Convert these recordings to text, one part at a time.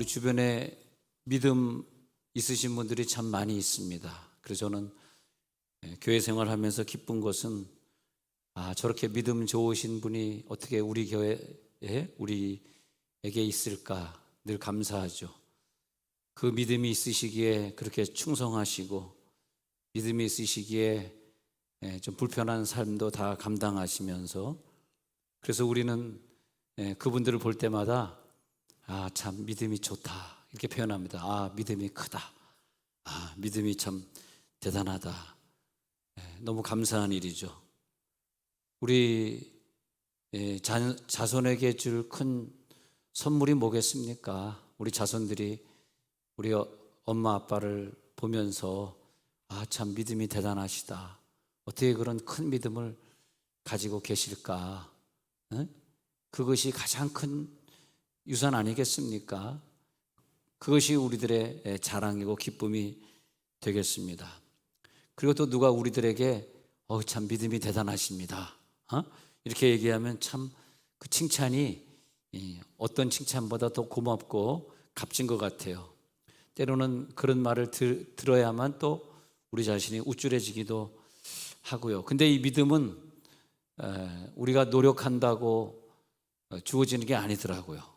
우리 주변에 믿음 있으신 분들이 참 많이 있습니다. 그래서 저는 교회 생활하면서 기쁜 것은 저렇게 믿음 좋으신 분이 어떻게 우리 교회에 우리에게 있을까 늘 감사하죠. 그 믿음이 있으시기에 그렇게 충성하시고 믿음이 있으시기에 좀 불편한 삶도 다 감당하시면서 그래서 우리는 그분들을 볼 때마다 참 믿음이 좋다 이렇게 표현합니다. 믿음이 크다. 믿음이 참 대단하다. 너무 감사한 일이죠. 우리 자손에게 줄 큰 선물이 뭐겠습니까? 우리 자손들이 우리 엄마 아빠를 보면서 참 믿음이 대단하시다. 어떻게 그런 큰 믿음을 가지고 계실까? 그것이 가장 큰 유산 아니겠습니까? 그것이 우리들의 자랑이고 기쁨이 되겠습니다. 그리고 또 누가 우리들에게 참 믿음이 대단하십니다 이렇게 얘기하면 참 그 칭찬이 어떤 칭찬보다 더 고맙고 값진 것 같아요. 때로는 그런 말을 들어야만 또 우리 자신이 우쭐해지기도 하고요. 근데 이 믿음은 우리가 노력한다고 주어지는 게 아니더라고요.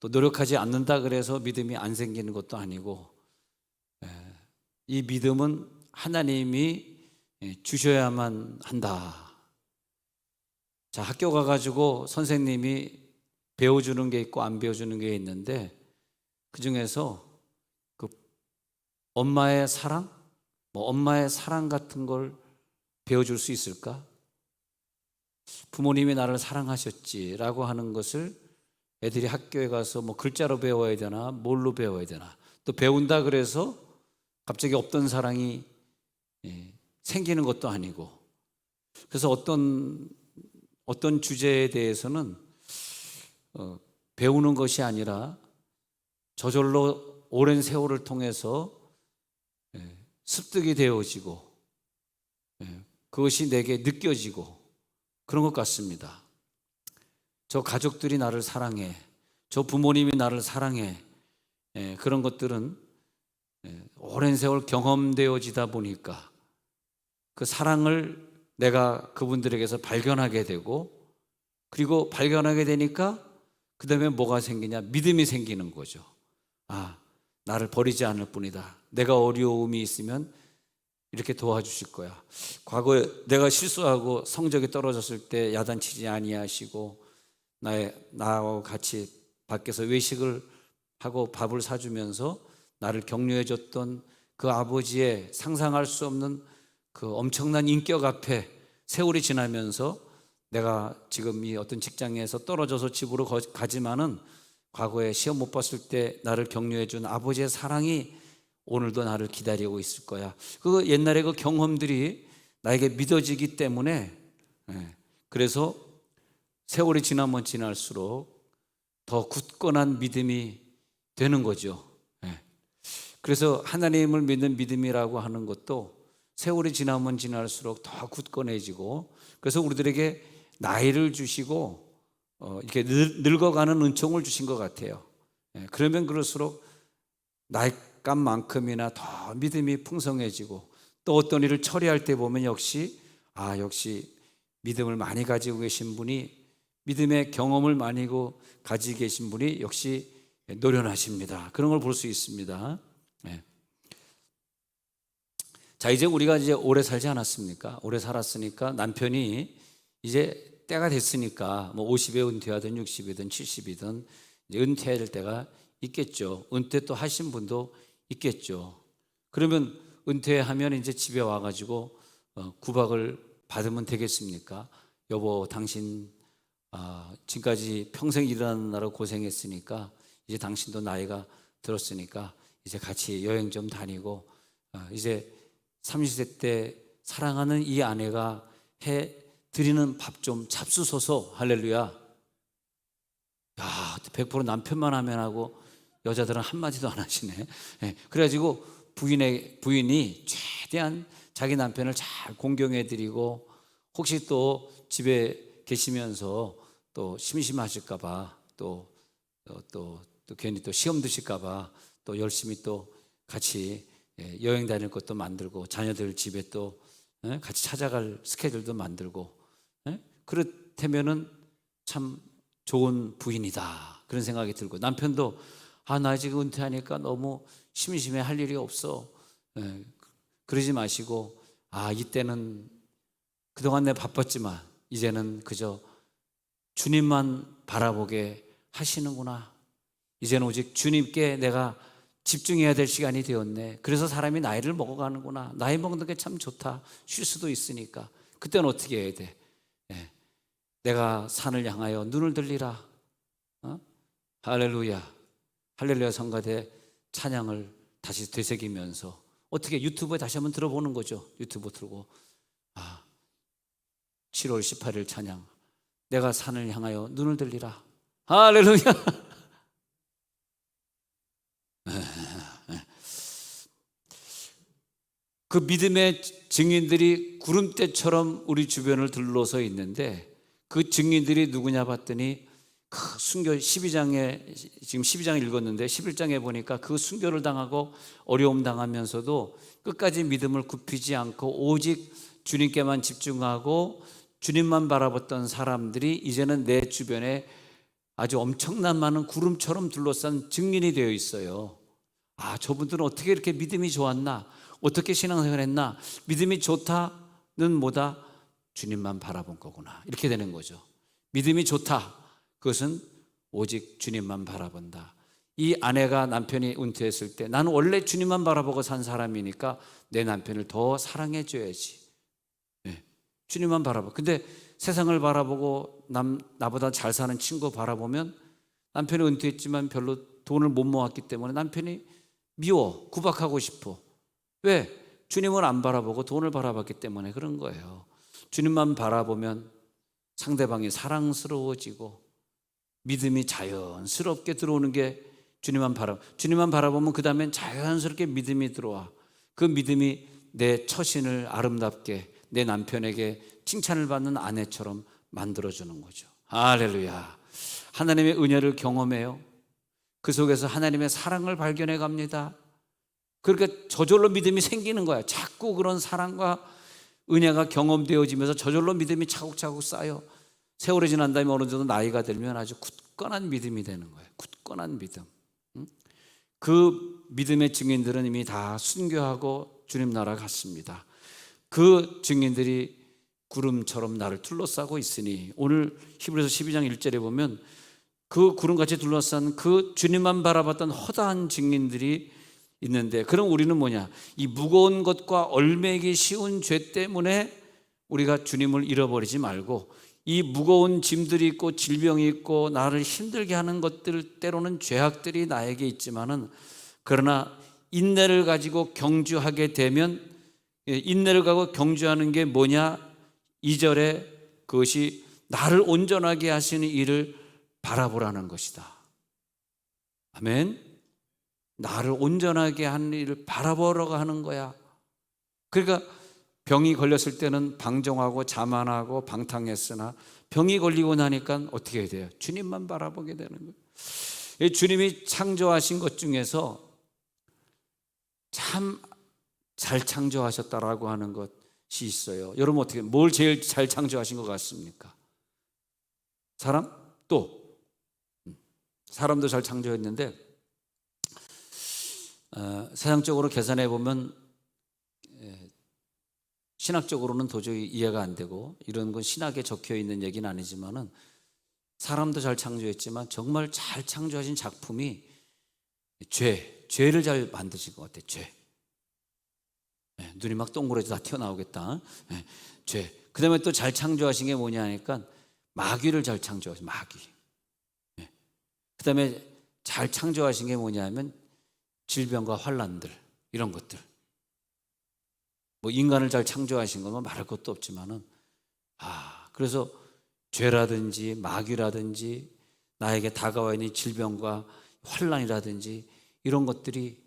또 노력하지 않는다 그래서 믿음이 안 생기는 것도 아니고 이 믿음은 하나님이 주셔야만 한다. 자, 학교 가가지고 선생님이 배워주는 게 있고 안 배워주는 게 있는데 그 중에서 그 엄마의 사랑, 엄마의 사랑 같은 걸 배워줄 수 있을까? 부모님이 나를 사랑하셨지라고 하는 것을 애들이 학교에 가서 글자로 배워야 되나 뭘로 배워야 되나 또 배운다 그래서 갑자기 없던 사랑이 생기는 것도 아니고 그래서 어떤 주제에 대해서는 배우는 것이 아니라 저절로 오랜 세월을 통해서 습득이 되어지고 그것이 내게 느껴지고 그런 것 같습니다. 저 가족들이 나를 사랑해, 저 부모님이 나를 사랑해, 그런 것들은 오랜 세월 경험되어지다 보니까 그 사랑을 내가 그분들에게서 발견하게 되고 그리고 발견하게 되니까 그 다음에 뭐가 생기냐? 믿음이 생기는 거죠. 나를 버리지 않을 뿐이다. 내가 어려움이 있으면 이렇게 도와주실 거야. 과거에 내가 실수하고 성적이 떨어졌을 때 야단치지 아니하시고 나와 같이 밖에서 외식을 하고 밥을 사주면서 나를 격려해 줬던 그 아버지의 상상할 수 없는 그 엄청난 인격 앞에 세월이 지나면서 내가 지금 이 어떤 직장에서 떨어져서 집으로 가지만은 과거에 시험 못 봤을 때 나를 격려해 준 아버지의 사랑이 오늘도 나를 기다리고 있을 거야. 그 옛날에 그 경험들이 나에게 믿어지기 때문에 그래서 세월이 지나면 지날수록 더 굳건한 믿음이 되는 거죠. 그래서 하나님을 믿는 믿음이라고 하는 것도 세월이 지나면 지날수록 더 굳건해지고 그래서 우리들에게 나이를 주시고 이렇게 늙어가는 은총을 주신 것 같아요. 그러면 그럴수록 나이값만큼이나 더 믿음이 풍성해지고 또 어떤 일을 처리할 때 보면 역시 믿음을 많이 가지고 계신 분이 믿음의 경험을 많이 가지고 계신 분이 역시 노련하십니다. 그런 걸 볼 수 있습니다. 자, 이제 우리가 오래 살지 않았습니까? 오래 살았으니까 남편이 이제 때가 됐으니까 50에 은퇴하든 60이든 70이든 은퇴해야 될 때가 있겠죠. 은퇴 또 하신 분도 있겠죠. 그러면 은퇴하면 이제 집에 와가지고 구박을 받으면 되겠습니까? 여보, 당신 지금까지 평생 일하느라고 고생했으니까 이제 당신도 나이가 들었으니까 이제 같이 여행 좀 다니고 이제 30세 때 사랑하는 이 아내가 해 드리는 밥 좀 잡수소서. 할렐루야. 100% 남편만 하면 하고 여자들은 한마디도 안 하시네. 그래가지고 부인이 최대한 자기 남편을 잘 공경해 드리고 혹시 또 집에 계시면서 또 심심하실까 봐 또 또 괜히 또 시험 드실까봐 또 열심히 또 같이 여행 다닐 것도 만들고 자녀들 집에 또 같이 찾아갈 스케줄도 만들고 그렇다면은 참 좋은 부인이다 그런 생각이 들고 남편도 나 지금 은퇴하니까 너무 심심해 할 일이 없어 그러지 마시고 이때는 그동안 내가 바빴지만 이제는 그저 주님만 바라보게 하시는구나. 이제는 오직 주님께 내가 집중해야 될 시간이 되었네. 그래서 사람이 나이를 먹어가는구나. 나이 먹는 게 참 좋다. 쉴 수도 있으니까. 그때는 어떻게 해야 돼? 내가 산을 향하여 눈을 들리라. 할렐루야. 할렐루야 성가대 찬양을 다시 되새기면서 어떻게 유튜브에 다시 한번 들어보는 거죠. 유튜브 틀고 7월 18일 찬양 내가 산을 향하여 눈을 들리라. 할렐루야. 그 믿음의 증인들이 구름대처럼 우리 주변을 둘러서 있는데 그 증인들이 누구냐 봤더니 그 순교 12장에 지금 12장 읽었는데 11장에 보니까 그 순교를 당하고 어려움 당하면서도 끝까지 믿음을 굽히지 않고 오직 주님께만 집중하고 주님만 바라봤던 사람들이 이제는 내 주변에 아주 엄청난 많은 구름처럼 둘러싼 증인이 되어 있어요. 저분들은 어떻게 이렇게 믿음이 좋았나? 어떻게 신앙생활 했나? 믿음이 좋다는 뭐다? 주님만 바라본 거구나. 이렇게 되는 거죠. 믿음이 좋다. 그것은 오직 주님만 바라본다. 이 아내가 남편이 은퇴했을 때 나는 원래 주님만 바라보고 산 사람이니까 내 남편을 더 사랑해 줘야지. 주님만 바라보. 근데 세상을 바라보고 나보다 잘 사는 친구 바라보면 남편이 은퇴했지만 별로 돈을 못 모았기 때문에 남편이 미워, 구박하고 싶어. 왜? 주님을 안 바라보고 돈을 바라봤기 때문에 그런 거예요. 주님만 바라보면 상대방이 사랑스러워지고 믿음이 자연스럽게 들어오는 게 주님만 바라보면 그 다음엔 자연스럽게 믿음이 들어와. 그 믿음이 내 처신을 아름답게 내 남편에게 칭찬을 받는 아내처럼 만들어주는 거죠. 할렐루야. 하나님의 은혜를 경험해요. 그 속에서 하나님의 사랑을 발견해 갑니다. 그러니까 저절로 믿음이 생기는 거야. 자꾸 그런 사랑과 은혜가 경험되어지면서 저절로 믿음이 차곡차곡 쌓여 세월이 지난 다음에 어느 정도 나이가 들면 아주 굳건한 믿음이 되는 거예요. 굳건한 믿음. 그 믿음의 증인들은 이미 다 순교하고 주님 나라 갔습니다. 그 증인들이 구름처럼 나를 둘러싸고 있으니 오늘 히브리서 12장 1절에 보면 그 구름같이 둘러싼 그 주님만 바라봤던 허다한 증인들이 있는데 그럼 우리는 뭐냐? 이 무거운 것과 얼매기 쉬운 죄 때문에 우리가 주님을 잃어버리지 말고 이 무거운 짐들이 있고 질병이 있고 나를 힘들게 하는 것들 때로는 죄악들이 나에게 있지만은 그러나 인내를 가지고 경주하게 되면 인내를 가지고 경주하는 게 뭐냐? 2절에 그것이 나를 온전하게 하시는 일을 바라보라는 것이다. 아멘. 나를 온전하게 하는 일을 바라보라고 하는 거야. 그러니까 병이 걸렸을 때는 방종하고 자만하고 방탕했으나 병이 걸리고 나니까 어떻게 해야 돼요? 주님만 바라보게 되는 거예요. 주님이 창조하신 것 중에서 참 잘 창조하셨다라고 하는 것이 있어요. 여러분 어떻게 뭘 제일 잘 창조하신 것 같습니까? 사람? 또 사람도 잘 창조했는데 세상적으로 계산해 보면 신학적으로는 도저히 이해가 안 되고 이런 건 신학에 적혀 있는 얘기는 아니지만은 사람도 잘 창조했지만 정말 잘 창조하신 작품이 죄를 잘 만드신 것 같아요. 죄. 눈이 막 동그래져 다 튀어나오겠다. 죄. 그 다음에 또 잘 창조하신 게 뭐냐 하니까 마귀를 잘 창조하신 마귀. 그 다음에 잘 창조하신 게 뭐냐 하면 질병과 환난들 이런 것들. 뭐 인간을 잘 창조하신 건 말할 것도 없지만은 그래서 죄라든지 마귀라든지 나에게 다가와 있는 질병과 환난이라든지 이런 것들이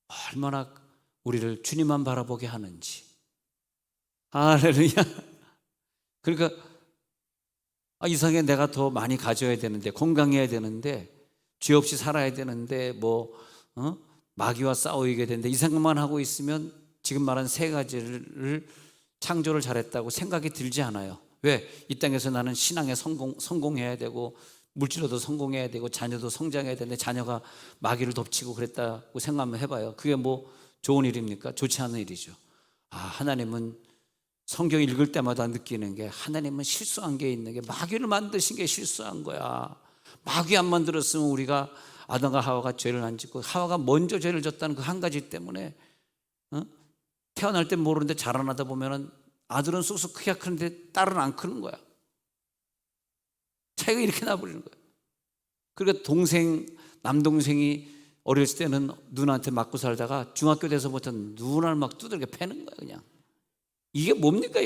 얼마나 우리를 주님만 바라보게 하는지. 할렐루야. 그러니까 이상하게 내가 더 많이 가져야 되는데 건강해야 되는데 죄 없이 살아야 되는데 마귀와 싸우게 되는데 이 생각만 하고 있으면 지금 말한 세 가지를 창조를 잘했다고 생각이 들지 않아요. 왜? 이 땅에서 나는 신앙에 성공해야 되고 물질로도 성공해야 되고 자녀도 성장해야 되는데 자녀가 마귀를 덮치고 그랬다고 생각 한번 해봐요. 그게 뭐 좋은 일입니까? 좋지 않은 일이죠. 하나님은 성경 읽을 때마다 느끼는 게 하나님은 실수한 게 있는 게 마귀를 만드신 게 실수한 거야. 마귀 안 만들었으면 우리가 아담과 하와가 죄를 안 짓고 하와가 먼저 죄를 졌다는 그 한 가지 때문에 태어날 때 모르는데 자라나다 보면은 아들은 쑥쑥 크게 크는데 딸은 안 크는 거야. 차이가 이렇게 나버리는 거야. 그러니까 남동생이 어렸을 때는 누나한테 맞고 살다가 중학교 돼서부터 누나를 막 두들겨 패는 거야 그냥. 이게 뭡니까?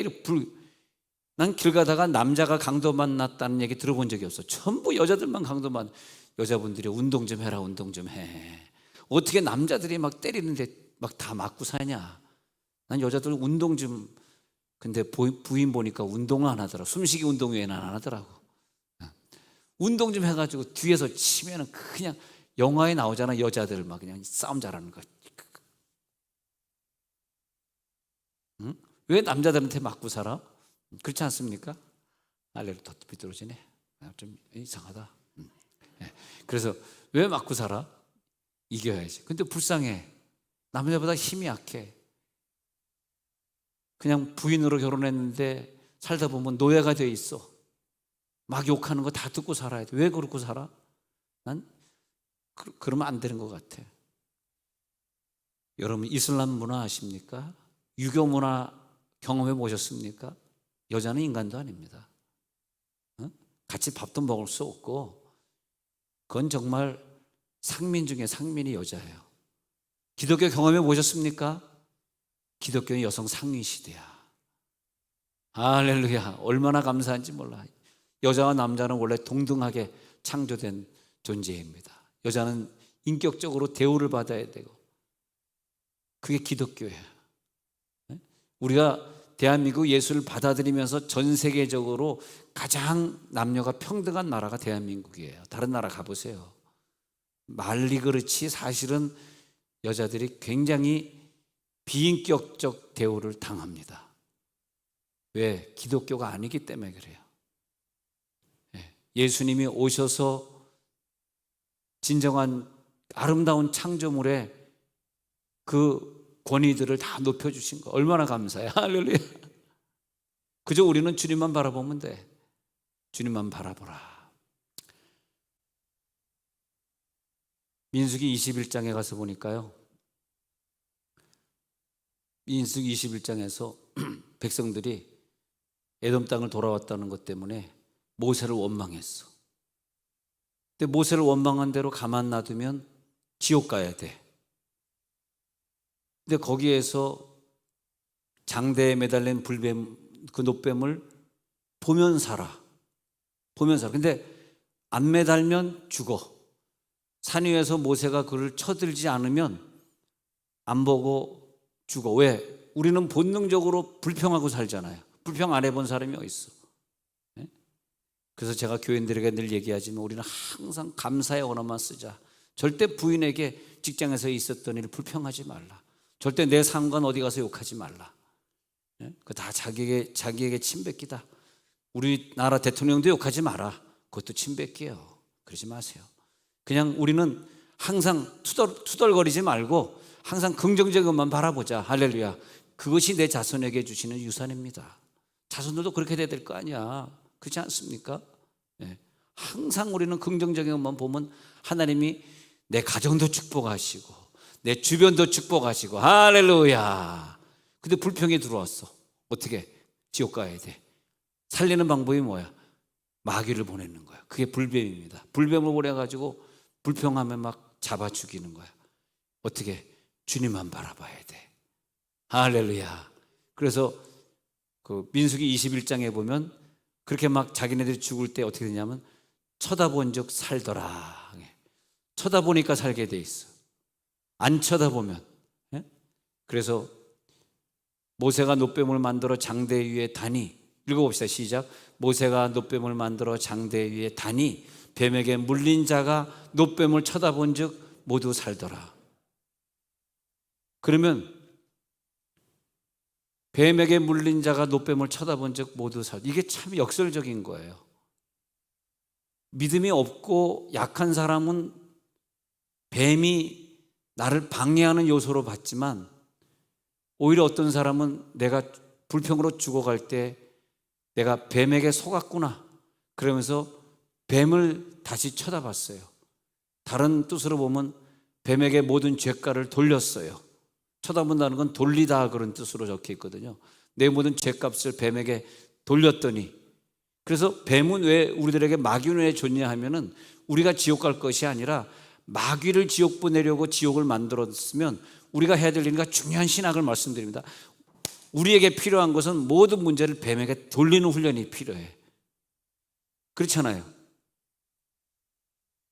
난 길 가다가 남자가 강도 만났다는 얘기 들어본 적이 없어. 전부 여자들만 강도 만. 여자분들이 운동 좀 해라, 운동 좀 해. 어떻게 남자들이 막 때리는데 막 다 맞고 사냐? 난 여자들 운동 좀. 근데 부인 보니까 운동을 안 하더라고. 숨쉬기 운동 외에는 안 하더라고. 운동 좀 해가지고 뒤에서 치면은 그냥 영화에 나오잖아. 여자들 막 그냥 싸움 잘하는 거. 응? 왜 남자들한테 맞고 살아? 그렇지 않습니까? 알레르기 더 비뚤어지네. 좀 이상하다. 그래서 왜 맞고 살아? 이겨야지. 근데 불쌍해. 남자보다 힘이 약해. 그냥 부인으로 결혼했는데 살다 보면 노예가 돼 있어. 막 욕하는 거 다 듣고 살아야 돼. 왜 그렇고 살아? 난 그러면 안 되는 것 같아. 여러분 이슬람 문화 아십니까? 유교 문화 경험해 보셨습니까? 여자는 인간도 아닙니다. 같이 밥도 먹을 수 없고 그건 정말 상민 중에 상민이 여자예요. 기독교 경험해 보셨습니까? 기독교는 여성 상위 시대야. 할렐루야. 얼마나 감사한지 몰라. 여자와 남자는 원래 동등하게 창조된 존재입니다. 여자는 인격적으로 대우를 받아야 되고 그게 기독교예요. 우리가 대한민국 예수를 받아들이면서 전 세계적으로 가장 남녀가 평등한 나라가 대한민국이에요. 다른 나라 가보세요. 말이 그렇지 사실은 여자들이 굉장히 비인격적 대우를 당합니다. 왜? 기독교가 아니기 때문에 그래요. 예수님이 오셔서 진정한 아름다운 창조물의 그 권위들을 다 높여주신 거 얼마나 감사해요. 할렐루야. 그저 우리는 주님만 바라보면 돼. 주님만 바라보라. 민수기 21장에 가서 보니까요, 민수기 21장에서 백성들이 에돔 땅을 돌아왔다는 것 때문에 모세를 원망했어. 근데 모세를 원망한 대로 가만 놔두면 지옥 가야 돼. 근데 거기에서 장대에 매달린 불뱀, 그 노뱀을 보면 살아. 보면 살아. 근데 안 매달면 죽어. 산 위에서 모세가 그를 쳐들지 않으면 안 보고 죽어. 왜? 우리는 본능적으로 불평하고 살잖아요. 불평 안 해본 사람이 어디 있어? 그래서 제가 교인들에게 늘 얘기하지만 우리는 항상 감사의 언어만 쓰자. 절대 부인에게 직장에서 있었던 일을 불평하지 말라. 절대 내 상관 어디 가서 욕하지 말라. 그거 다 자기에게 침뱉기다. 우리나라 대통령도 욕하지 마라. 그것도 침뱉기예요. 그러지 마세요. 그냥 우리는 항상 투덜거리지 말고 항상 긍정적인 것만 바라보자. 할렐루야. 그것이 내 자손에게 주시는 유산입니다. 자손들도 그렇게 돼야 될 거 아니야. 그렇지 않습니까? 항상 우리는 긍정적인 것만 보면 하나님이 내 가정도 축복하시고 내 주변도 축복하시고 할렐루야. 근데 불평이 들어왔어. 어떻게? 지옥 가야 돼. 살리는 방법이 뭐야? 마귀를 보내는 거야. 그게 불뱀입니다. 불뱀을 보내가지고 불평하면 막 잡아 죽이는 거야. 어떻게? 주님만 바라봐야 돼. 할렐루야. 그래서 그 민수기 21장에 보면 그렇게 막 자기네들이 죽을 때 어떻게 되냐면 쳐다본 적 살더라. 쳐다보니까 살게 돼 있어. 안 쳐다보면. 그래서 모세가 노뱀을 만들어 장대 위에 다니. 읽어봅시다. 시작. 모세가 놋뱀을 만들어 장대 위에 다니 뱀에게 물린 자가 놋뱀을 쳐다본 즉 모두 살더라. 그러면 뱀에게 물린 자가 놋뱀을 쳐다본 즉 모두 살더라. 이게 참 역설적인 거예요. 믿음이 없고 약한 사람은 뱀이 나를 방해하는 요소로 봤지만, 오히려 어떤 사람은 내가 불평으로 죽어갈 때 내가 뱀에게 속았구나 그러면서 뱀을 다시 쳐다봤어요. 다른 뜻으로 보면 뱀에게 모든 죄가를 돌렸어요. 쳐다본다는 건 돌리다 그런 뜻으로 적혀 있거든요. 내 모든 죄값을 뱀에게 돌렸더니, 그래서 뱀은 왜 우리들에게 마귀는 왜 좋냐 하면은 우리가 지옥 갈 것이 아니라 마귀를 지옥 보내려고 지옥을 만들었으면 우리가 해야 될 일인가 중요한 신학을 말씀드립니다. 우리에게 필요한 것은 모든 문제를 뱀에게 돌리는 훈련이 필요해. 그렇잖아요.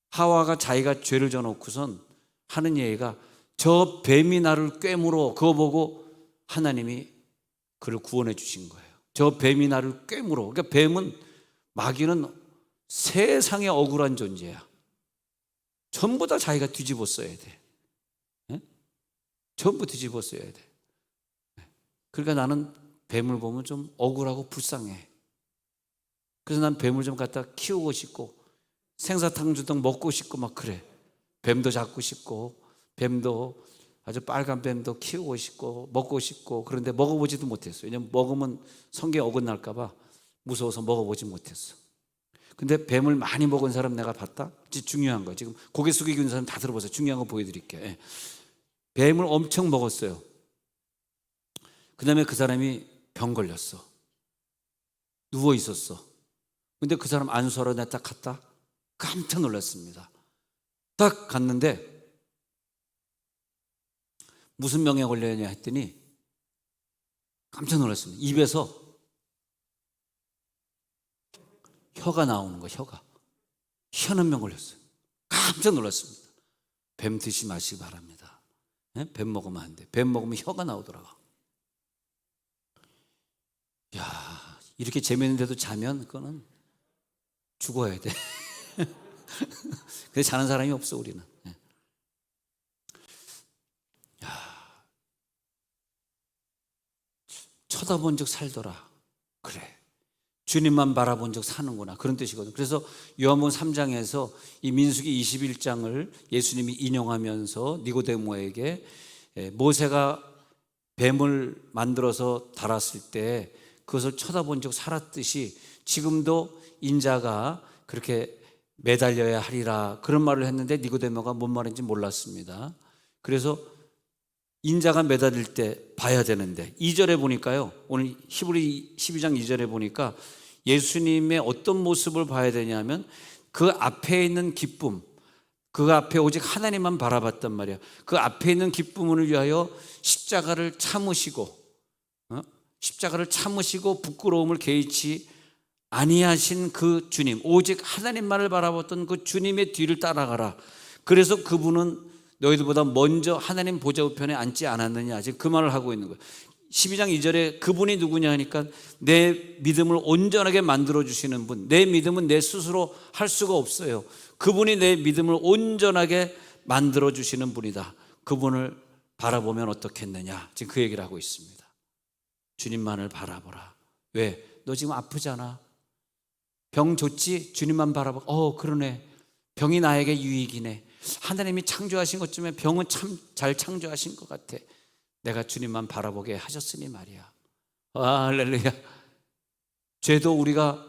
하와가 자기가 죄를 져놓고선 하는 얘기가 저 뱀이 나를 꿰물어, 그거 보고 하나님이 그를 구원해 주신 거예요. 저 뱀이 나를 꿰물어. 그러니까 뱀은, 마귀는 세상에 억울한 존재야. 전부 다 자기가 뒤집어 써야 돼. 네? 전부 뒤집어 써야 돼. 그러니까 나는 뱀을 보면 좀 억울하고 불쌍해. 그래서 난 뱀을 좀 갖다 키우고 싶고 생사탕 주등 먹고 싶고 막 그래. 뱀도 잡고 싶고 뱀도, 아주 빨간 뱀도 키우고 싶고 먹고 싶고, 그런데 먹어보지도 못했어요. 왜냐면 먹으면 성경에 어긋날까 봐 무서워서 먹어보지 못했어. 근데 뱀을 많이 먹은 사람 내가 봤다? 중요한 거, 지금 고개 숙이고 있는 사람 다 들어보세요. 중요한 거 보여드릴게요. 예. 뱀을 엄청 먹었어요. 그 다음에 그 사람이 병 걸렸어. 누워 있었어. 근데 그 사람 안수하러 내가 딱 갔다? 깜짝 놀랐습니다. 딱 갔는데 무슨 병에 걸렸냐 했더니 깜짝 놀랐습니다. 입에서 혀가 나오는 거, 혀가. 희한한 병 걸렸어요. 깜짝 놀랐습니다. 뱀 드시지 마시기 바랍니다. 네? 뱀 먹으면 안 돼. 뱀 먹으면 혀가 나오더라고. 야, 이렇게 재밌는데도 자면 그거는 죽어야 돼. 그래서 자는 사람이 없어, 우리는. 야, 쳐다본 적 살더라. 그래, 주님만 바라본 적 사는구나, 그런 뜻이거든요. 그래서 요한복음 3장에서 이 민수기 21장을 예수님이 인용하면서 니고데모에게 모세가 뱀을 만들어서 달았을 때 그것을 쳐다본 적 살았듯이 지금도 인자가 그렇게 매달려야 하리라, 그런 말을 했는데 니고데모가 뭔 말인지 몰랐습니다. 그래서 인자가 매달릴 때 봐야 되는데 2절에 보니까요, 오늘 히브리 12장 2절에 보니까 예수님의 어떤 모습을 봐야 되냐면 그 앞에 있는 기쁨, 그 앞에 오직 하나님만 바라봤단 말이야. 그 앞에 있는 기쁨을 위하여 십자가를 참으시고 부끄러움을 개의치 아니하신 그 주님, 오직 하나님만을 바라봤던 그 주님의 뒤를 따라가라. 그래서 그분은 너희들보다 먼저 하나님 보좌 우편에 앉지 않았느냐, 지금 그 말을 하고 있는 거예요. 12장 2절에 그분이 누구냐 하니까 내 믿음을 온전하게 만들어주시는 분, 내 믿음은 내 스스로 할 수가 없어요. 그분이 내 믿음을 온전하게 만들어주시는 분이다. 그분을 바라보면 어떻겠느냐, 지금 그 얘기를 하고 있습니다. 주님만을 바라보라. 왜? 너 지금 아프잖아. 병 좋지? 주님만 바라보고 그러네, 병이 나에게 유익이네. 하나님이 창조하신 것 중에 병은 참 잘 창조하신 것 같아. 내가 주님만 바라보게 하셨으니 말이야. 할렐루야. 죄도 우리가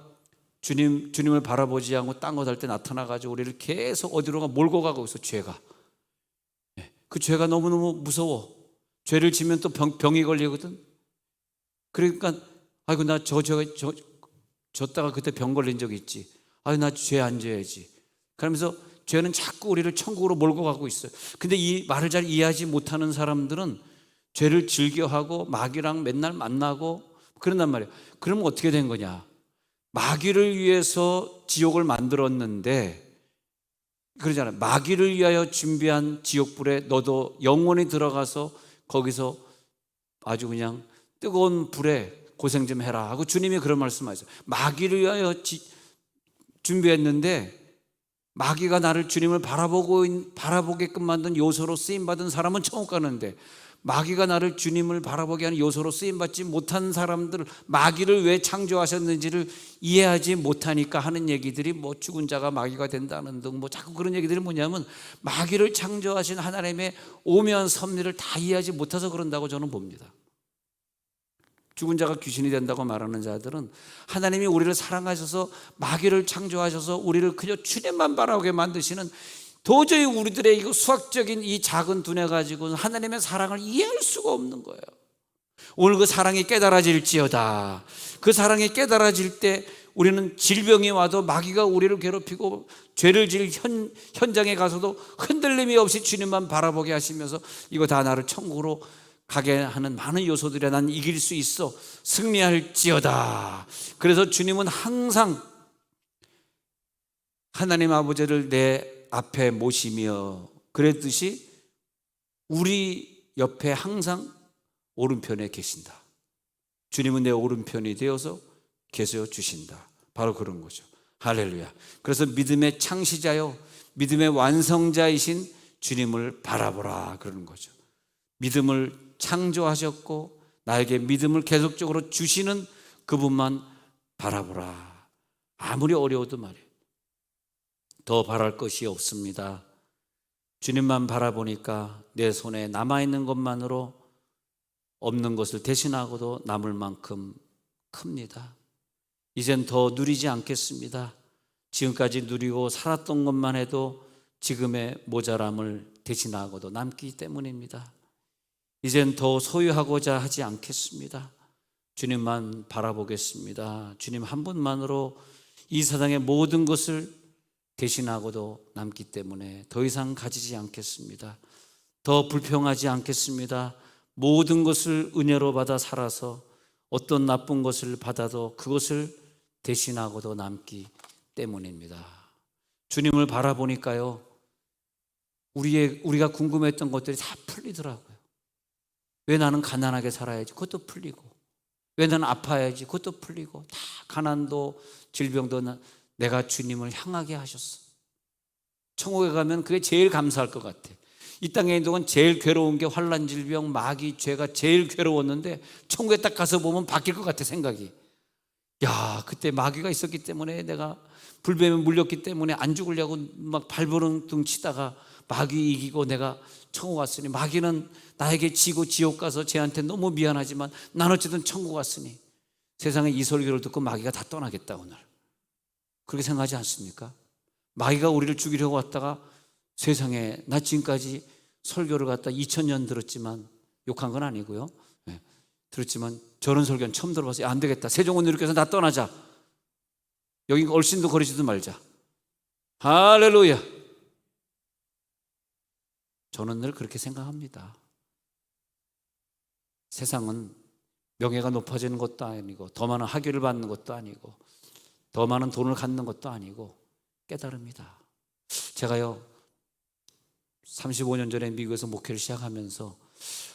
주님을 바라보지 않고 딴 것 할 때 나타나가지고 우리를 계속 어디론가 몰고 가고 있어, 죄가. 그 죄가 너무너무 무서워. 죄를 지면 또 병이 걸리거든. 그러니까 아이고, 나 졌다가 그때 병 걸린 적 있지. 아유, 나 죄 안 져야지. 그러면서 죄는 자꾸 우리를 천국으로 몰고 가고 있어요. 근데 이 말을 잘 이해하지 못하는 사람들은 죄를 즐겨하고 마귀랑 맨날 만나고 그런단 말이에요. 그러면 어떻게 된 거냐? 마귀를 위해서 지옥을 만들었는데, 그러잖아요. 마귀를 위하여 준비한 지옥불에 너도 영원히 들어가서 거기서 아주 그냥 뜨거운 불에 고생 좀 해라 하고 주님이 그런 말씀하셨어요. 마귀를 위하여 준비했는데 마귀가 나를 주님을 바라보게끔 만든 요소로 쓰임받은 사람은 천국 가는데, 마귀가 나를 주님을 바라보게 하는 요소로 쓰임받지 못한 사람들, 마귀를 왜 창조하셨는지를 이해하지 못하니까 하는 얘기들이 뭐 죽은 자가 마귀가 된다는 등 뭐 자꾸 그런 얘기들이 뭐냐면 마귀를 창조하신 하나님의 오묘한 섭리를 다 이해하지 못해서 그런다고 저는 봅니다. 죽은 자가 귀신이 된다고 말하는 자들은 하나님이 우리를 사랑하셔서 마귀를 창조하셔서 우리를 그저 주님만 바라보게 만드시는, 도저히 우리들의 이거 수학적인 이 작은 두뇌 가지고 하나님의 사랑을 이해할 수가 없는 거예요. 오늘 그 사랑이 깨달아질지어다. 그 사랑이 깨달아질 때 우리는 질병이 와도 마귀가 우리를 괴롭히고 죄를 질 현장에 가서도 흔들림이 없이 주님만 바라보게 하시면서 이거 다 나를 천국으로 가게 하는 많은 요소들에 난 이길 수 있어, 승리할지어다. 그래서 주님은 항상 하나님 아버지를 내 앞에 모시며 그랬듯이 우리 옆에 항상 오른편에 계신다. 주님은 내 오른편이 되어서 계셔 주신다. 바로 그런 거죠. 할렐루야. 그래서 믿음의 창시자요 믿음의 완성자이신 주님을 바라보라 그러는 거죠. 믿음을 창조하셨고 나에게 믿음을 계속적으로 주시는 그분만 바라보라. 아무리 어려워도 말이에요. 더 바랄 것이 없습니다. 주님만 바라보니까 내 손에 남아있는 것만으로 없는 것을 대신하고도 남을 만큼 큽니다. 이젠 더 누리지 않겠습니다. 지금까지 누리고 살았던 것만 해도 지금의 모자람을 대신하고도 남기 때문입니다. 이젠 더 소유하고자 하지 않겠습니다. 주님만 바라보겠습니다. 주님 한 분만으로 이 세상의 모든 것을 대신하고도 남기 때문에 더 이상 가지지 않겠습니다. 더 불평하지 않겠습니다. 모든 것을 은혜로 받아 살아서 어떤 나쁜 것을 받아도 그것을 대신하고도 남기 때문입니다. 주님을 바라보니까요, 우리가 궁금했던 것들이 다 풀리더라고요. 왜 나는 가난하게 살아야지? 그것도 풀리고, 왜 나는 아파야지? 그것도 풀리고, 다 가난도 질병도 내가 주님을 향하게 하셨어. 천국에 가면 그게 제일 감사할 것 같아. 이 땅에 있는 동안 제일 괴로운 게 환난, 질병, 마귀, 죄가 제일 괴로웠는데 천국에 딱 가서 보면 바뀔 것 같아 생각이. 야, 그때 마귀가 있었기 때문에, 내가 불뱀에 물렸기 때문에 안 죽으려고 막 발버둥 치다가 마귀 이기고 내가 천국 왔으니, 마귀는 나에게 지고 지옥 가서 쟤한테 너무 미안하지만 난 어쨌든 천국 왔으니 세상에 이 설교를 듣고 마귀가 다 떠나겠다 오늘. 그렇게 생각하지 않습니까? 마귀가 우리를 죽이려고 왔다가 세상에, 나 지금까지 설교를 갖다 2000년 들었지만, 욕한 건 아니고요, 네, 들었지만 저런 설교는 처음 들어봤어요. 안 되겠다, 세종원님께서 나 떠나자, 여기 얼씬도 거리지도 말자. 할렐루야. 저는 늘 그렇게 생각합니다. 세상은 명예가 높아지는 것도 아니고, 더 많은 학위를 받는 것도 아니고, 더 많은 돈을 갖는 것도 아니고 깨달음이다. 제가요 35년 전에 미국에서 목회를 시작하면서,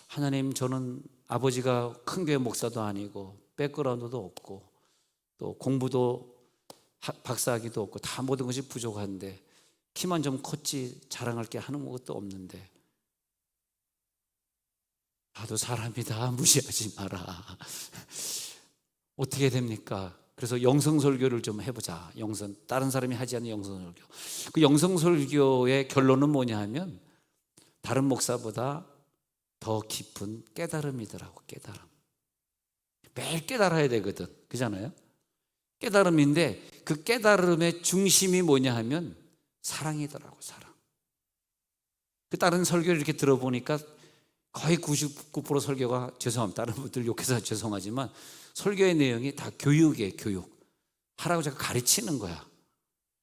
하나님, 저는 아버지가 큰 교회 목사도 아니고 백그라운드도 없고 또 공부도 박사학위도 없고 다 모든 것이 부족한데, 키만 좀 컸지 자랑할 게 아무것도 없는데, 나도 사람이다, 무시하지 마라. 어떻게 됩니까? 그래서 영성설교를 좀 해보자. 다른 사람이 하지 않는 영성설교. 그 영성설교의 결론은 뭐냐 하면, 다른 목사보다 더 깊은 깨달음이더라고. 깨달음. 매일 깨달아야 되거든. 그잖아요. 깨달음인데 그 깨달음의 중심이 뭐냐 하면 사랑이더라고. 사랑. 그 다른 설교를 이렇게 들어보니까 거의 99% 설교가, 죄송합니다, 다른 분들 욕해서 죄송하지만, 설교의 내용이 다 교육이에요. 교육. 하라고 자꾸 가르치는 거야.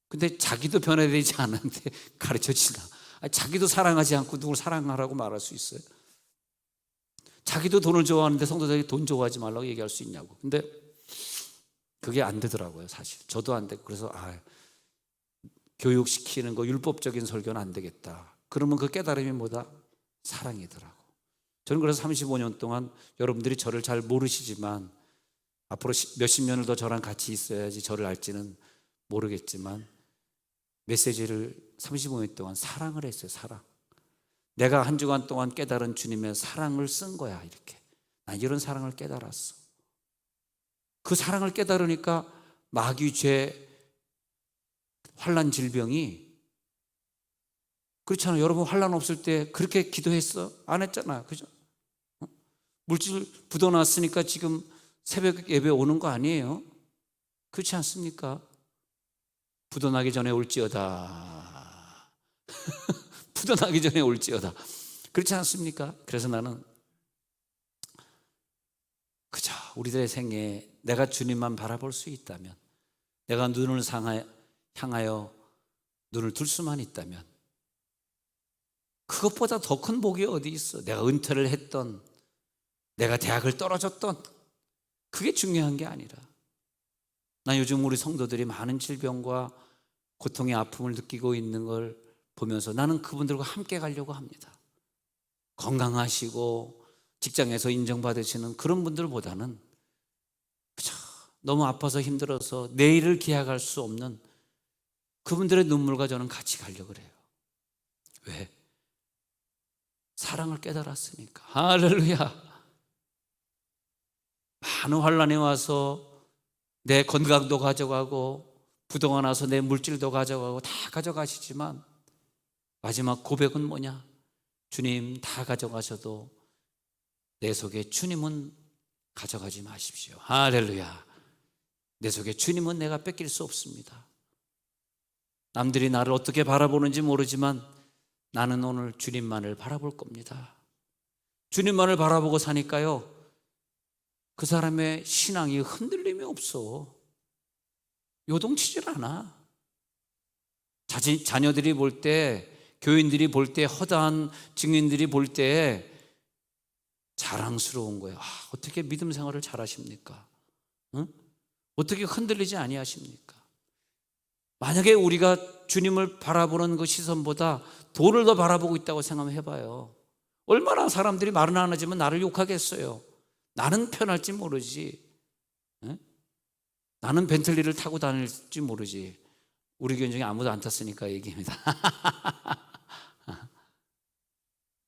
근데 자기도 변화되지 않는데 가르쳐지나? 자기도 사랑하지 않고 누굴 사랑하라고 말할 수 있어요? 자기도 돈을 좋아하는데 성도들에게 돈 좋아하지 말라고 얘기할 수 있냐고. 근데 그게 안 되더라고요, 사실. 저도 안 되고. 그래서 교육시키는 거, 율법적인 설교는 안 되겠다. 그러면 그 깨달음이 뭐다? 사랑이더라고. 저는 그래서 35년 동안, 여러분들이 저를 잘 모르시지만 앞으로 몇십 년을 더 저랑 같이 있어야지 저를 알지는 모르겠지만 메시지를 35년 동안 사랑을 했어요. 사랑. 내가 한 주간 동안 깨달은 주님의 사랑을 쓴 거야. 이렇게 난 이런 사랑을 깨달았어. 그 사랑을 깨달으니까 마귀, 죄, 환난, 질병이, 그렇잖아요. 여러분 환난 없을 때 그렇게 기도했어? 안 했잖아요. 그죠? 물질 묻어놨으니까 지금 새벽 예배 오는 거 아니에요? 그렇지 않습니까? 묻어나기 전에 올지어다. 묻어나기 전에 올지어다. 그렇지 않습니까? 그래서 나는 그저 우리들의 생애에 내가 주님만 바라볼 수 있다면, 내가 눈을 향하여 눈을 둘 수만 있다면, 그것보다 더 큰 복이 어디 있어. 내가 은퇴를 했던, 내가 대학을 떨어졌던, 그게 중요한 게 아니라, 난 요즘 우리 성도들이 많은 질병과 고통의 아픔을 느끼고 있는 걸 보면서 나는 그분들과 함께 가려고 합니다. 건강하시고 직장에서 인정받으시는 그런 분들보다는 그저 너무 아파서 힘들어서 내일을 기약할 수 없는 그분들의 눈물과 저는 같이 가려고 그래요. 왜? 사랑을 깨달았으니까. 할렐루야. 많은 환난이 와서 내 건강도 가져가고 부동산 와서 내 물질도 가져가고 다 가져가시지만 마지막 고백은 뭐냐? 주님, 다 가져가셔도 내 속에 주님은 가져가지 마십시오. 할렐루야. 내 속에 주님은 내가 뺏길 수 없습니다. 남들이 나를 어떻게 바라보는지 모르지만 나는 오늘 주님만을 바라볼 겁니다. 주님만을 바라보고 사니까요, 그 사람의 신앙이 흔들림이 없어. 요동치질 않아. 자녀들이 볼 때, 교인들이 볼 때, 허다한 증인들이 볼 때 자랑스러운 거예요. 어떻게 믿음 생활을 잘하십니까? 응? 어떻게 흔들리지 아니하십니까? 만약에 우리가 주님을 바라보는 그 시선보다 돈을 더 바라보고 있다고 생각해 봐요. 얼마나 사람들이 말은 안 하지만 나를 욕하겠어요. 나는 편할지 모르지. 응? 나는 벤틀리를 타고 다닐지 모르지. 우리 교인 중에 아무도 안 탔으니까 얘기입니다.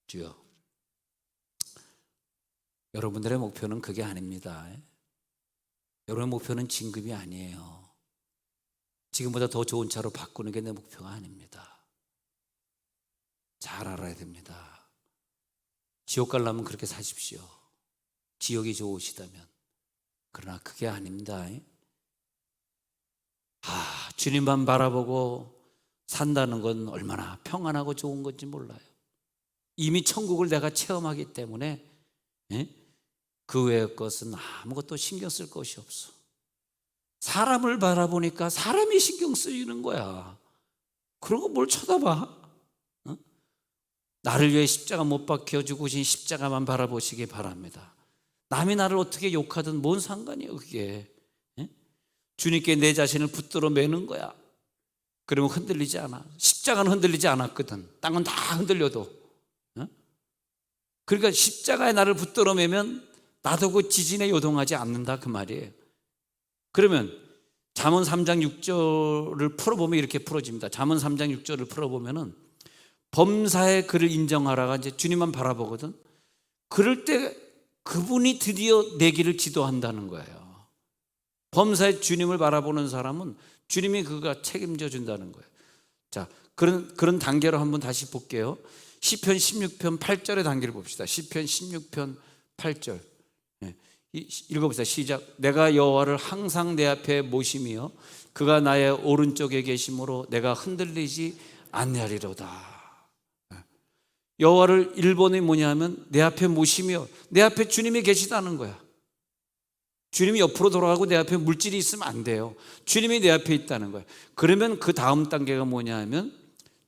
주여, 여러분들의 목표는 그게 아닙니다. 여러분의 목표는 진급이 아니에요. 지금보다 더 좋은 차로 바꾸는 게 내 목표가 아닙니다. 잘 알아야 됩니다. 지옥 가려면 그렇게 사십시오. 지옥이 좋으시다면. 그러나 그게 아닙니다. 주님만 바라보고 산다는 건 얼마나 평안하고 좋은 건지 몰라요. 이미 천국을 내가 체험하기 때문에 그 외의 것은 아무것도 신경 쓸 것이 없어. 사람을 바라보니까 사람이 신경 쓰이는 거야. 그런 거 뭘 쳐다봐? 나를 위해 십자가 못 박혀 죽으신 십자가만 바라보시기 바랍니다. 남이 나를 어떻게 욕하든 뭔 상관이에요 그게. 주님께 내 자신을 붙들어 매는 거야. 그러면 흔들리지 않아. 십자가는 흔들리지 않았거든. 땅은 다 흔들려도. 그러니까 십자가에 나를 붙들어 매면 나도 그 지진에 요동하지 않는다 그 말이에요. 그러면 잠언 3장 6절을 풀어보면 이렇게 풀어집니다. 잠언 3장 6절을 풀어보면은 범사의 그를 인정하라가 이제 주님만 바라보거든. 그럴 때 그분이 드디어 내 길을 지도한다는 거예요. 범사의 주님을 바라보는 사람은 주님이 그가 책임져 준다는 거예요. 자, 그런 단계로 한번 다시 볼게요. 시편 16편 8절의 단계를 봅시다. 시편 16편 8절. 읽어봅시다. 시작. 내가 여호와를 항상 내 앞에 모시며 그가 나의 오른쪽에 계심으로 내가 흔들리지 아니하리로다. 여호와를 일본이 뭐냐면 내 앞에 모시며 내 앞에 주님이 계시다는 거야. 주님이 옆으로 돌아가고 내 앞에 물질이 있으면 안 돼요. 주님이 내 앞에 있다는 거예요. 그러면 그 다음 단계가 뭐냐 하면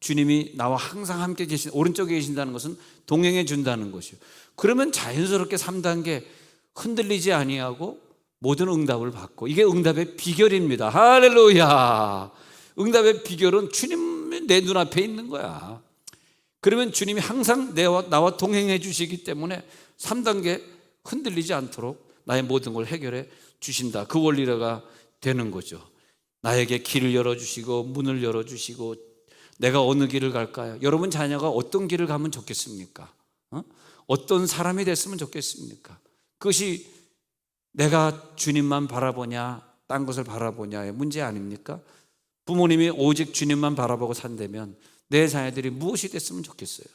주님이 나와 항상 함께 계신, 오른쪽에 계신다는 것은 동행해 준다는 것이요. 그러면 자연스럽게 3단계 흔들리지 아니하고 모든 응답을 받고, 이게 응답의 비결입니다. 할렐루야. 응답의 비결은 주님이 내 눈앞에 있는 거야. 그러면 주님이 항상 나와 동행해 주시기 때문에 3단계 흔들리지 않도록 나의 모든 걸 해결해 주신다. 그 원리가 되는 거죠. 나에게 길을 열어주시고 문을 열어주시고 내가 어느 길을 갈까요? 여러분 자녀가 어떤 길을 가면 좋겠습니까? 어떤 사람이 됐으면 좋겠습니까? 그것이 내가 주님만 바라보냐 딴 것을 바라보냐의 문제 아닙니까? 부모님이 오직 주님만 바라보고 산다면 내 자녀들이 무엇이 됐으면 좋겠어요?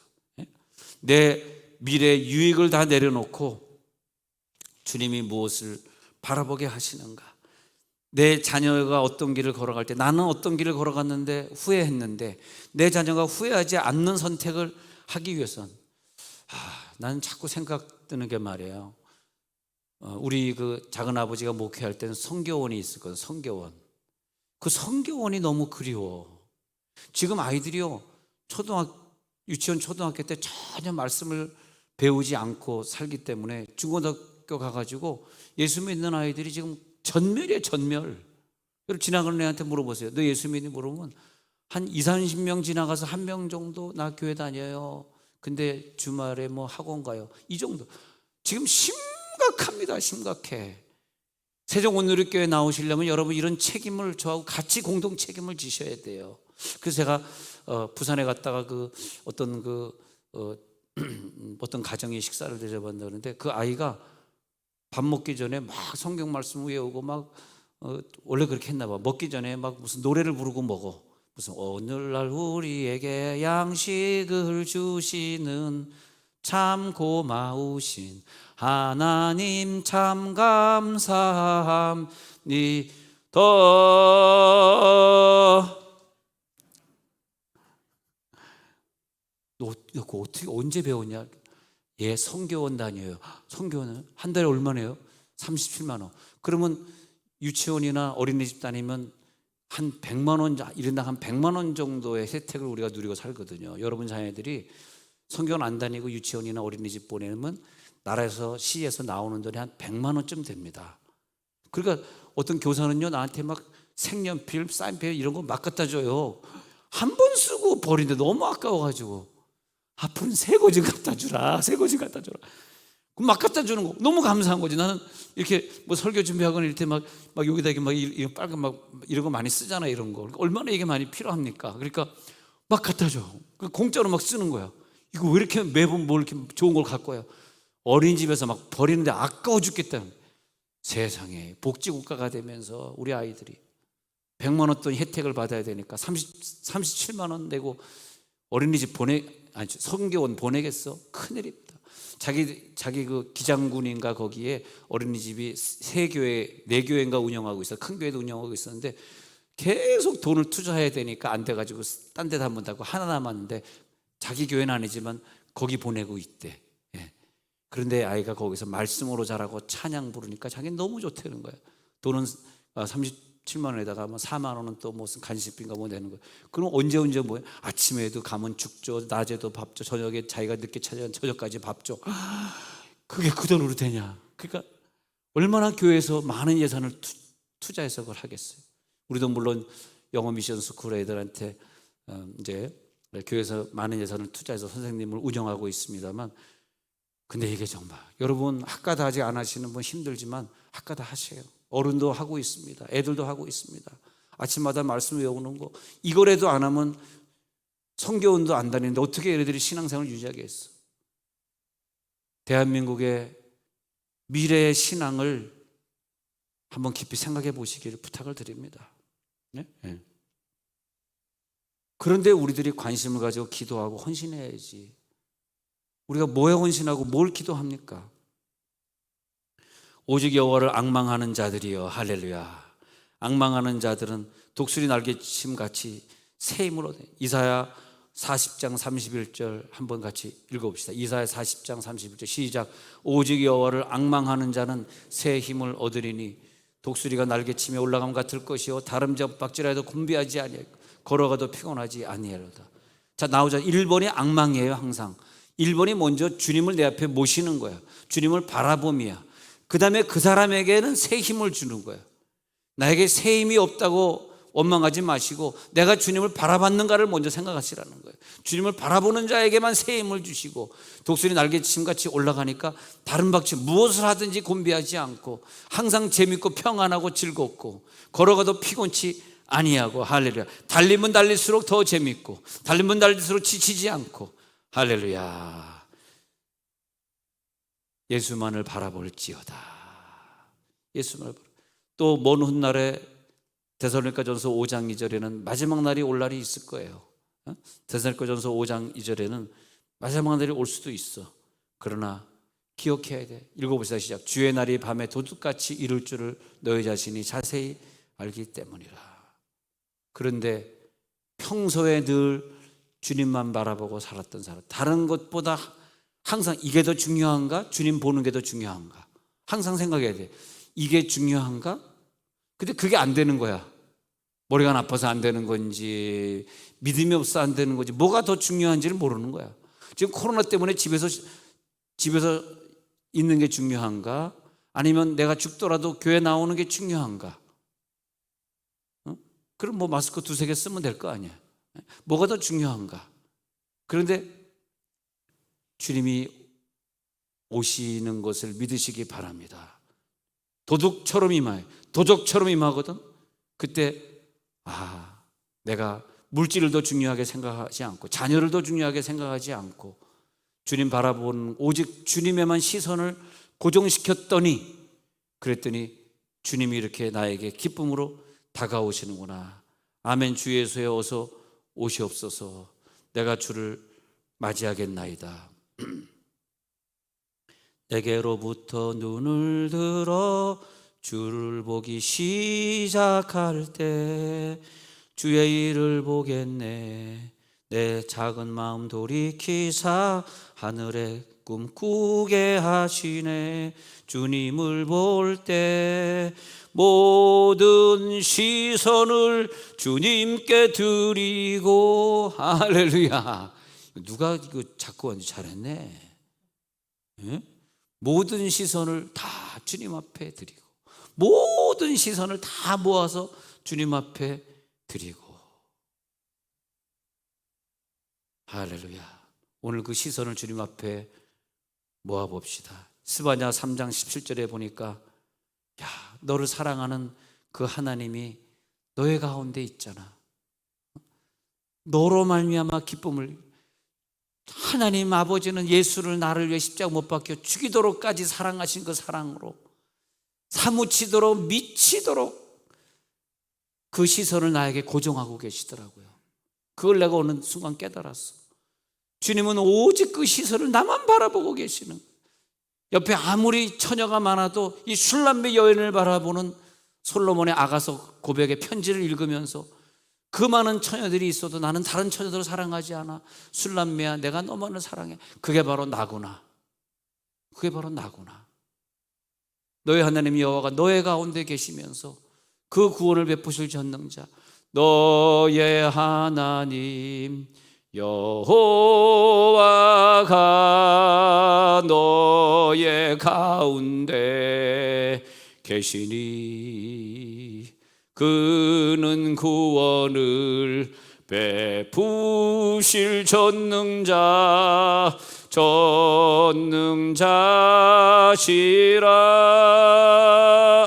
내 미래 유익을 다 내려놓고 주님이 무엇을 바라보게 하시는가? 내 자녀가 어떤 길을 걸어갈 때 나는 어떤 길을 걸어갔는데 후회했는데 내 자녀가 후회하지 않는 선택을 하기 위해선 나는 자꾸 생각 드는 게 말이에요. 우리 그 작은 아버지가 목회할 때는 성교원이 있었거든. 성교원. 그 성교원이 너무 그리워. 지금 아이들이요 유치원 초등학교 때 전혀 말씀을 배우지 않고 살기 때문에 중고등학교 가가지고 예수 믿는 아이들이 지금 전멸이에요. 전멸. 여러분 지나가는 애한테 물어보세요. 너 예수 믿니? 물어보면 한 20, 30명 지나가서 1명 정도 나 교회 다녀요. 근데 주말에 뭐 학원 가요. 이 정도. 지금 심각합니다. 심각해. 세종온누리교회 나오시려면 여러분 이런 책임을 저하고 같이 공동 책임을 지셔야 돼요. 그래서 제가 부산에 갔다가 어떤 가정의 식사를 대접한다는데 그 아이가 밥 먹기 전에 막 성경 말씀 외우고 막 원래 그렇게 했나 봐. 먹기 전에 막 무슨 노래를 부르고 먹어. 무슨 오늘날 우리에게 양식을 주시는 참 고마우신 하나님 참 감사합니다. 너 어떻게 언제 배웠냐? 예, 성교원 다녀요. 성교원은 한 달에 얼마네요? 37만 원. 그러면 유치원이나 어린이집 다니면 한 100만 원, 1인당 한 100만 원 정도의 혜택을 우리가 누리고 살거든요. 여러분 자녀들이 성교원 안 다니고 유치원이나 어린이집 보내면 나라에서 시에서 나오는 돈이 한 100만 원쯤 됩니다. 그러니까 어떤 교사는요 나한테 막 색연필, 사인펜 이런 거 막 갖다 줘요. 한 번 쓰고 버리는데 너무 아까워가지고 앞으로는 새 거 좀 갖다 주라. 새 거 좀 갖다 주라. 그럼 막 갖다 주는 거 너무 감사한 거지. 나는 이렇게 뭐 설교 준비하거나 이럴 때 막 여기다 이렇게 막 이런 빨간 막 이런 거 많이 쓰잖아. 이런 거 얼마나 이게 많이 필요합니까? 그러니까 막 갖다 줘. 공짜로 막 쓰는 거야. 이거 왜 이렇게 매번 뭘 이렇게 좋은 걸 갖고 와요? 어린이집에서 막 버리는데 아까워 죽겠다. 세상에 복지국가가 되면서 우리 아이들이 100만 원 돈 혜택을 받아야 되니까 37만 원 내고 어린이집 성교원 보내겠어? 큰일입니다. 자기 그 기장군인가 거기에 어린이집이 4교회인가 운영하고 있어. 큰 교회도 운영하고 있었는데 계속 돈을 투자해야 되니까 안 돼가지고 딴 데다 한번 다고 하나 남았는데 자기 교회는 아니지만 거기 보내고 있대. 예. 그런데 아이가 거기서 말씀으로 자라고 찬양 부르니까 자기는 너무 좋다는 거예요. 돈은 37만 원에다가 뭐 4만 원은 또 무슨 간식비인가 뭐 내는 거예요. 그럼 언제 뭐예요? 아침에도 가면 죽 줘, 낮에도 밥 줘, 저녁에 자기가 늦게 찾아온 저녁까지 밥 줘. 그게 그 돈으로 되냐? 그러니까 얼마나 교회에서 많은 예산을 투자해서 그걸 하겠어요. 우리도 물론 영어 미션 스쿨 애들한테 이제 교회에서 많은 예산을 투자해서 선생님을 운영하고 있습니다만, 근데 이게 정말 여러분 학과다 아직 안 하시는 분 힘들지만 학과다 하세요. 어른도 하고 있습니다. 애들도 하고 있습니다. 아침마다 말씀 외우는 거 이거라도 안 하면 성교원도 안 다니는데 어떻게 얘네들이 신앙생활을 유지하겠어? 대한민국의 미래의 신앙을 한번 깊이 생각해 보시기를 부탁을 드립니다. 네? 네. 그런데 우리들이 관심을 가지고 기도하고 헌신해야지. 우리가 뭐에 헌신하고 뭘 기도합니까? 오직 여호와를 앙망하는 자들이여 할렐루야. 앙망하는 자들은 독수리 날개침 같이 새 힘을 얻어. 이사야 40장 31절 한번 같이 읽어봅시다. 이사야 40장 31절 시작. 오직 여호와를 앙망하는 자는 새 힘을 얻으리니 독수리가 날개침에 올라감 같을 것이요 다름잡박질하여도 곤비하지 아니하고 걸어가도 피곤하지 아니하리로다. 자, 나오자. 1번이 앙망이에요. 항상 1번이 먼저 주님을 내 앞에 모시는 거예요. 주님을 바라봄이야. 그 다음에 그 사람에게는 새 힘을 주는 거예요. 나에게 새 힘이 없다고 원망하지 마시고 내가 주님을 바라봤는가를 먼저 생각하시라는 거예요. 주님을 바라보는 자에게만 새 힘을 주시고 독수리 날개침같이 올라가니까 다른 박쥐 무엇을 하든지 곤비하지 않고 항상 재밌고 평안하고 즐겁고 걸어가도 피곤치 아니하고 할렐루야. 달리면 달릴수록 더 재밌고 달리면 달릴수록 지치지 않고 할렐루야. 예수만을 바라볼지어다. 예수만을 또 먼 훗날에 데살로니가전서 5장 2절에는 마지막 날이 올 날이 있을 거예요. 데살로니가전서 5장 2절에는 마지막 날이 올 수도 있어. 그러나 기억해야 돼. 읽어보시다 시작. 주의 날이 밤에 도둑같이 이룰 줄을 너희 자신이 자세히 알기 때문이라. 그런데 평소에 늘 주님만 바라보고 살았던 사람, 다른 것보다 항상 이게 더 중요한가? 주님 보는 게 더 중요한가? 항상 생각해야 돼. 이게 중요한가? 근데 그게 안 되는 거야. 머리가 나빠서 안 되는 건지 믿음이 없어 안 되는 건지 뭐가 더 중요한지를 모르는 거야. 지금 코로나 때문에 집에서 있는 게 중요한가? 아니면 내가 죽더라도 교회 나오는 게 중요한가? 그럼 뭐 마스크 2-3개 쓰면 될 거 아니야. 뭐가 더 중요한가? 그런데 주님이 오시는 것을 믿으시기 바랍니다. 도둑처럼 임하여 도적처럼 임하거든. 그때 내가 물질을 더 중요하게 생각하지 않고 자녀를 더 중요하게 생각하지 않고 주님 바라보는 오직 주님에만 시선을 고정시켰더니 그랬더니 주님이 이렇게 나에게 기쁨으로 다가오시는구나. 아멘. 주 예수여 어서 오시옵소서. 내가 주를 맞이하겠나이다. 내게로부터 눈을 들어 주를 보기 시작할 때 주의 일을 보겠네. 내 작은 마음 돌이키사 하늘의 꿈 꾸게 하시네. 주님을 볼 때 모든 시선을 주님께 드리고 할렐루야. 누가 이거 자꾸 잘했네. 예? 모든 시선을 다 주님 앞에 드리고 모든 시선을 다 모아서 주님 앞에 드리고 할렐루야. 오늘 그 시선을 주님 앞에 모아봅시다. 스바냐 3장 17절에 보니까 너를 사랑하는 그 하나님이 너의 가운데 있잖아. 너로 말미암아 기쁨을 하나님 아버지는 예수를 나를 위해 십자가 못 박혀 죽이도록까지 사랑하신 그 사랑으로 사무치도록 미치도록 그 시선을 나에게 고정하고 계시더라고요. 그걸 내가 어느 순간 깨달았어. 주님은 오직 그 시선을 나만 바라보고 계시는, 옆에 아무리 처녀가 많아도 이 슐람미 여인을 바라보는 솔로몬의 아가서 고백의 편지를 읽으면서 그 많은 처녀들이 있어도 나는 다른 처녀들을 사랑하지 않아. 슐람미야 내가 너만을 사랑해. 그게 바로 나구나. 그게 바로 나구나. 너의 하나님 여호와가 너의 가운데 계시면서 그 구원을 베푸실 전능자 너의 하나님 여호와가 너의 가운데 계시니 그는 구원을 베푸실 전능자시라.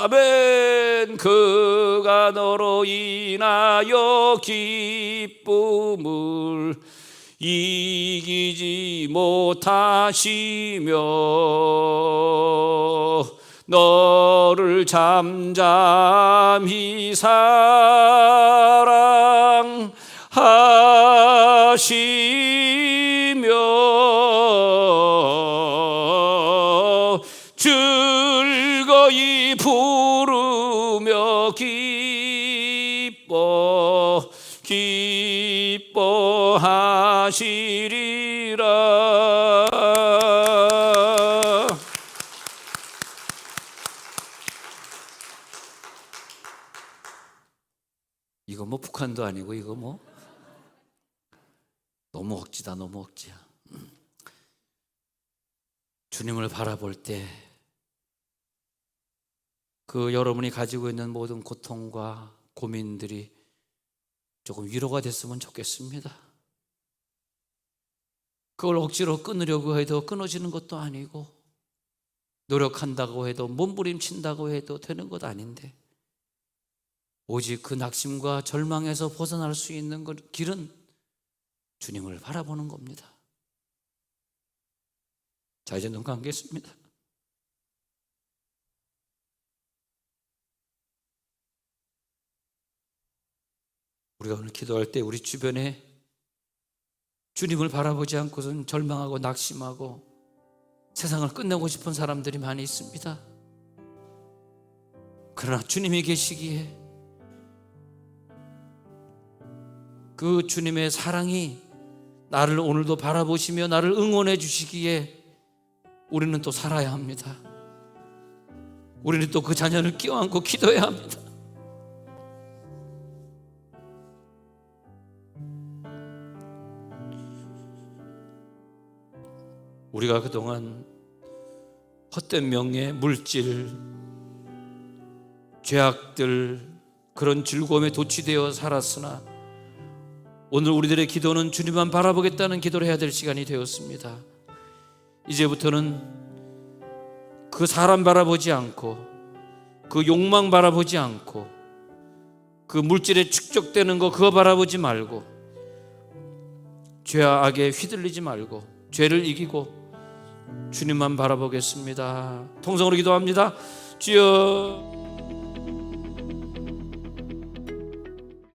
아멘. 그가 너로 인하여 기쁨을 이기지 못하시며 너를 잠잠히 사랑하시며 즐거이 부르며 기뻐하시리라. 이거 뭐 북한도 아니고 이거 뭐 너무 억지다. 너무 억지야. 주님을 바라볼 때 그 여러분이 가지고 있는 모든 고통과 고민들이 조금 위로가 됐으면 좋겠습니다. 그걸 억지로 끊으려고 해도 끊어지는 것도 아니고, 노력한다고 해도 몸부림친다고 해도 되는 것 아닌데, 오직 그 낙심과 절망에서 벗어날 수 있는 길은 주님을 바라보는 겁니다. 자, 이제 눈 감겠습니다. 우리가 오늘 기도할 때 우리 주변에 주님을 바라보지 않고선 절망하고 낙심하고 세상을 끝내고 싶은 사람들이 많이 있습니다. 그러나 주님이 계시기에 그 주님의 사랑이 나를 오늘도 바라보시며 나를 응원해 주시기에 우리는 또 살아야 합니다. 우리는 또 그 자녀를 껴안고 기도해야 합니다. 우리가 그동안 헛된 명예, 물질, 죄악들, 그런 즐거움에 도취되어 살았으나 오늘 우리들의 기도는 주님만 바라보겠다는 기도를 해야 될 시간이 되었습니다. 이제부터는 그 사람 바라보지 않고, 그 욕망 바라보지 않고, 그 물질에 축적되는 거 그거 바라보지 말고, 죄와 악에 휘둘리지 말고 죄를 이기고 주님만 바라보겠습니다. 통성으로 기도합니다. 주여,